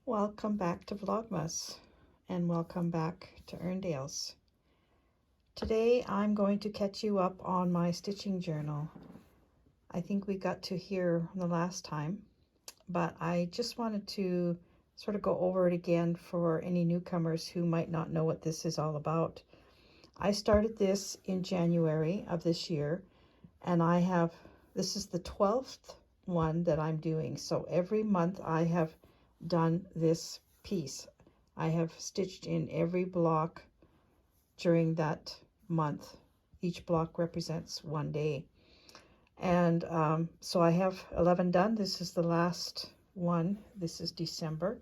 Welcome back to Vlogmas and welcome back to Erndale's. Today I'm going to catch you up on my stitching journal. I think we got to here the last time, but I just wanted to sort of go over it again for any newcomers who might not know what this is all about. I started this in January of this year, and this is the 12th one that I'm doing. So every month I have done this piece. I have stitched in every block during that month. Each block represents one day. And so I have 11 done. This is the last one. This is December.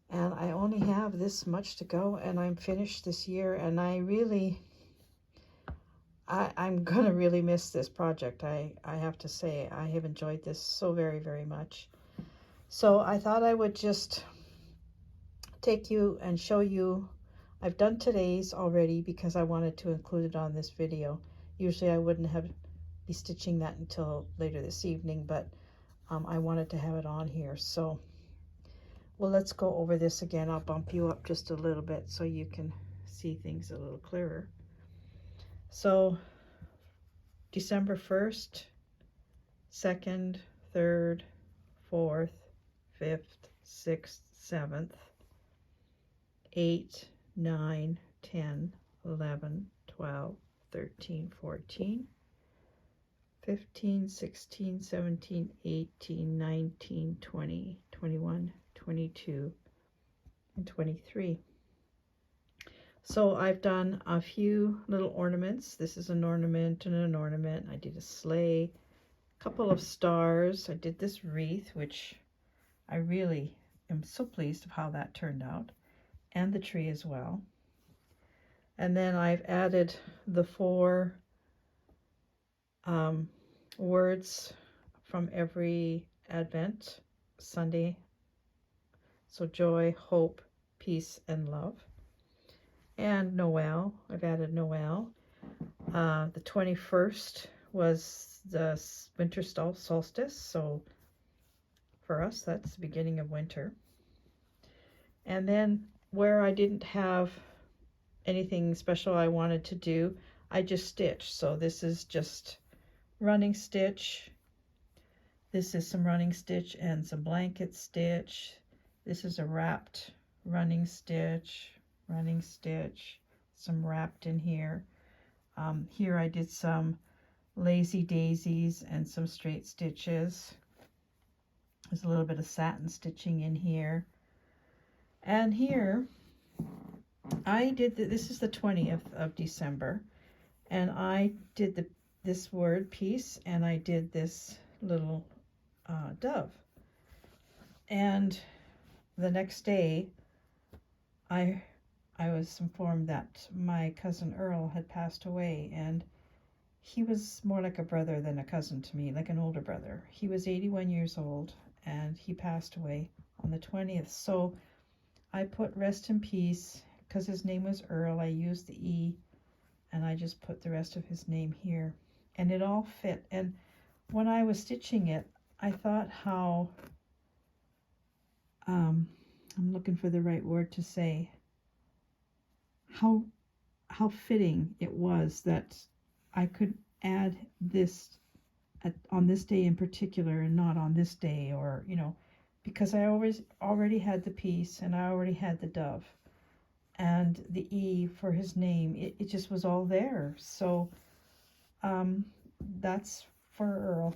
And I only have this much to go, and I'm finished this year. And I'm gonna really miss this project. I have to say, I have enjoyed this so very, very much. So I thought I would just take you and show you. I've done today's already because I wanted to include it on this video. Usually I wouldn't be stitching that until later this evening, but I wanted to have it on here. So, well, let's go over this again. I'll bump you up just a little bit so you can see things a little clearer. So, December 1st, 2nd, 3rd, 4th, 5th, 6th, 7th, 8, 9, 10, 11, 12, 13, 14, 15, 16, 17, 18, 19, 20, 21, 22, and 23. So I've done a few little ornaments. This is an ornament and an ornament. I did a sleigh, a couple of stars. I did this wreath, which I really am so pleased of how that turned out, and the tree as well. And then I've added the 4 words from every Advent Sunday. So joy, hope, peace, and love. And Noel, I've added Noel. The 21st was the winter solstice, so for us that's the beginning of winter. And then where I didn't have anything special I wanted to do, I just stitched. So this is just running stitch. This is some running stitch and some blanket stitch. This is a wrapped running stitch, some wrapped in here. Here I did some lazy daisies and some straight stitches. There's a little bit of satin stitching in here. And here I did this is the 20th of December, and I did this word piece, and I did this little dove. And the next day I was informed that my cousin Earl had passed away, and he was more like a brother than a cousin to me, like an older brother. He was 81 years old, and he passed away on the 20th. So I put rest in peace. Because his name was Earl, I used the E, and I just put the rest of his name here. And it all fit. And when I was stitching it, I thought how, I'm looking for the right word to say, how fitting it was that I could add this on this day in particular and not on this day, or, because I already had the piece and I already had the dove. And the E for his name, it just was all there. So that's for Earl.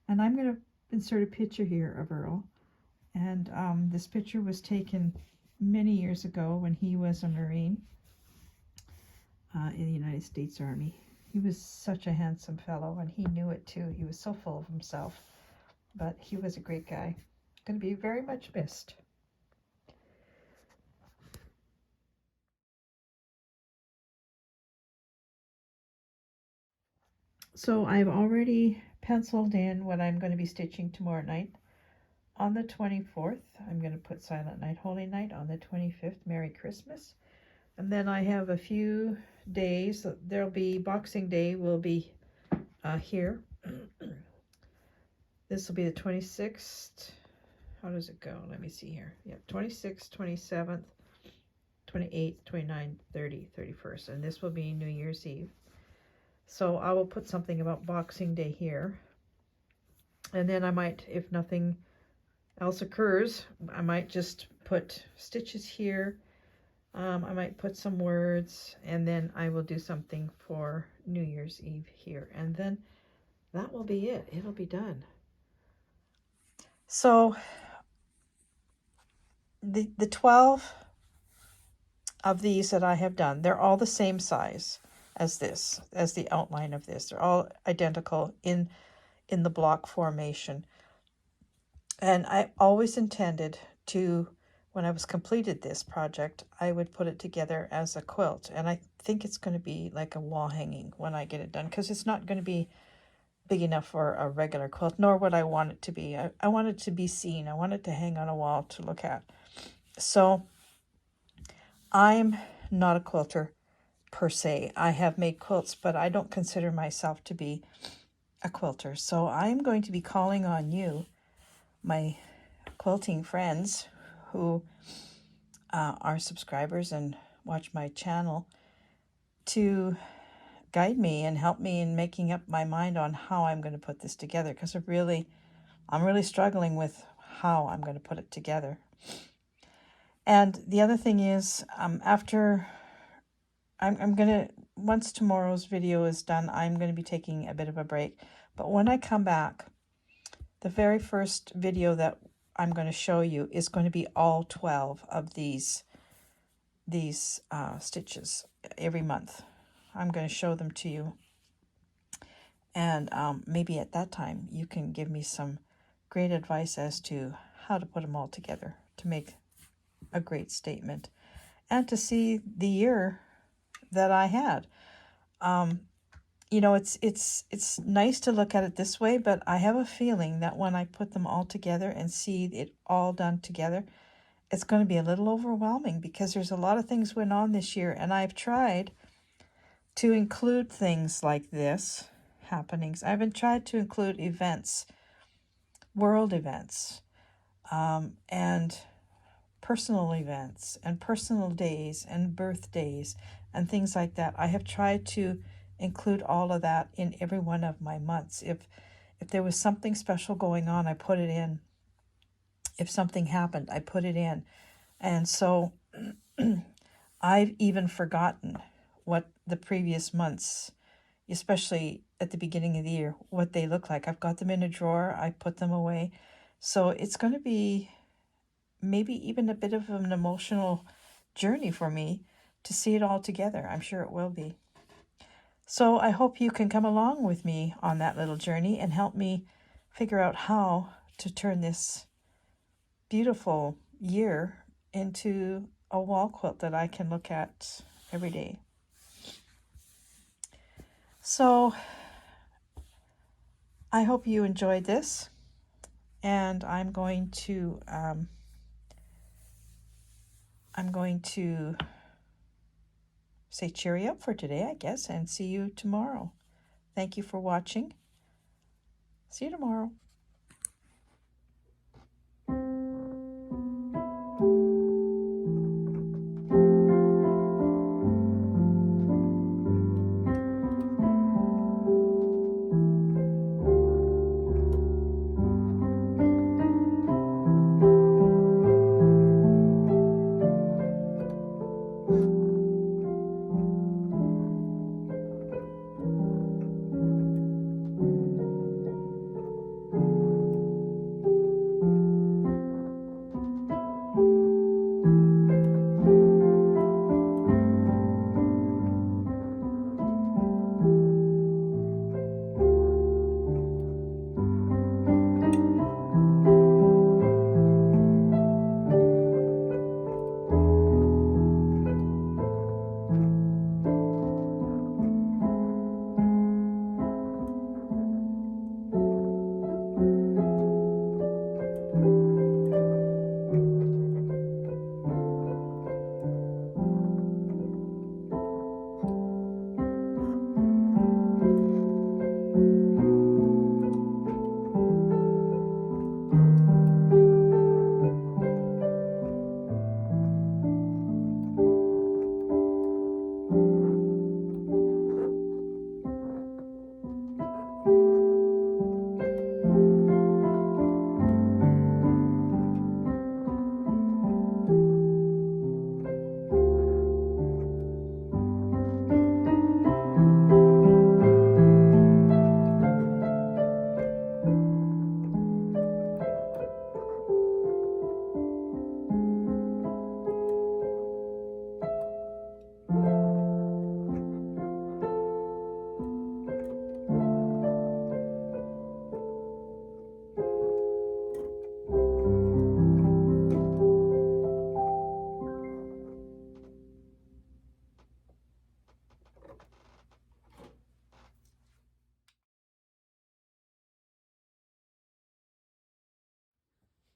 And I'm going to insert a picture here of Earl. And this picture was taken many years ago when he was a Marine in the United States Army. He was such a handsome fellow, and he knew it too. He was so full of himself. But he was a great guy. Going to be very much missed. So I've already penciled in what I'm going to be stitching tomorrow night. On the 24th, I'm going to put Silent Night, Holy Night. On the 25th, Merry Christmas. And then I have a few days. There'll be Boxing Day will be here. This will be the 26th. how does it go? Let me see here. Yeah, 26th, 27th, 28th, 29th, 30th, 31st. And this will be New Year's Eve. So I will put something about Boxing Day here. And then I might, if nothing else occurs, I might just put stitches here. I might put some words, and then I will do something for New Year's Eve here. And then that will be it. It'll be done. So the 12 of these that I have done, they're all the same size as this, as the outline of this. They're all identical in the block formation. And I always intended to, when I was completed this project, I would put it together as a quilt. And I think it's going to be like a wall hanging when I get it done, because it's not going to be big enough for a regular quilt, nor would I want it to be. I want it to be seen. I want it to hang on a wall to look at. So I'm not a quilter per se. I have made quilts, but I don't consider myself to be a quilter. So I'm going to be calling on you, my quilting friends who are subscribers and watch my channel, to guide me and help me in making up my mind on how I'm going to put this together, because I'm really struggling with how I'm going to put it together. And the other thing is, after I'm going to, once tomorrow's video is done, I'm going to be taking a bit of a break. But when I come back, the very first video that I'm going to show you is going to be all 12 of these stitches every month. I'm going to show them to you. And maybe at that time you can give me some great advice as to how to put them all together to make a great statement, and to see the year that I had. You know, it's nice to look at it this way, but I have a feeling that when I put them all together and see it all done together, it's going to be a little overwhelming, because there's a lot of things went on this year, and I've tried to include things like this, happenings. I've tried to include events, world events, and personal events, and personal days, and birthdays, and things like that. I have tried to include all of that in every one of my months. If there was something special going on, I put it in. If something happened, I put it in. And so I've even forgotten what the previous months, especially at the beginning of the year, what they look like. I've got them in a drawer. I put them away. So it's going to be maybe even a bit of an emotional journey for me to see it all together. I'm sure it will be. So I hope you can come along with me on that little journey and help me figure out how to turn this beautiful year into a wall quilt that I can look at every day. So I hope you enjoyed this, and I'm going to say cheery up for today, I guess, and see you tomorrow. Thank you for watching. See you tomorrow.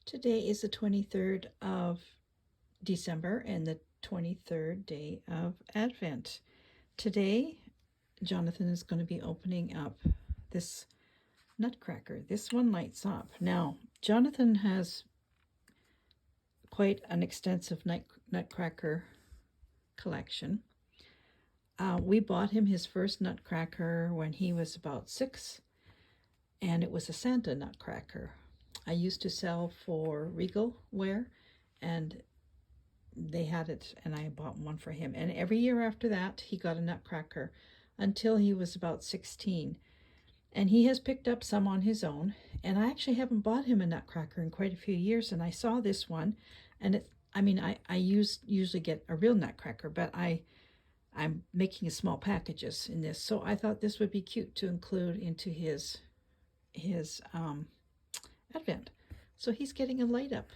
Today is the 23rd of December and the 23rd day of Advent. Today, Jonathan is going to be opening up this nutcracker. This one lights up. Now, Jonathan has quite an extensive nutcracker collection. We bought him his first nutcracker when he was about 6, and it was a Santa nutcracker. I used to sell for Regal Wear, and they had it, and I bought one for him. And every year after that, he got a nutcracker until he was about 16. And he has picked up some on his own, and I actually haven't bought him a nutcracker in quite a few years, and I saw this one, and I usually get a real nutcracker, but I'm making small packages in this, so I thought this would be cute to include into his Advent. So he's getting a light up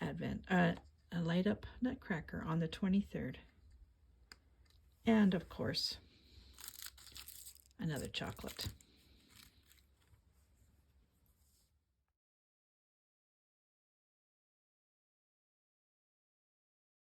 Advent, a light up nutcracker on the 23rd. And of course, another chocolate.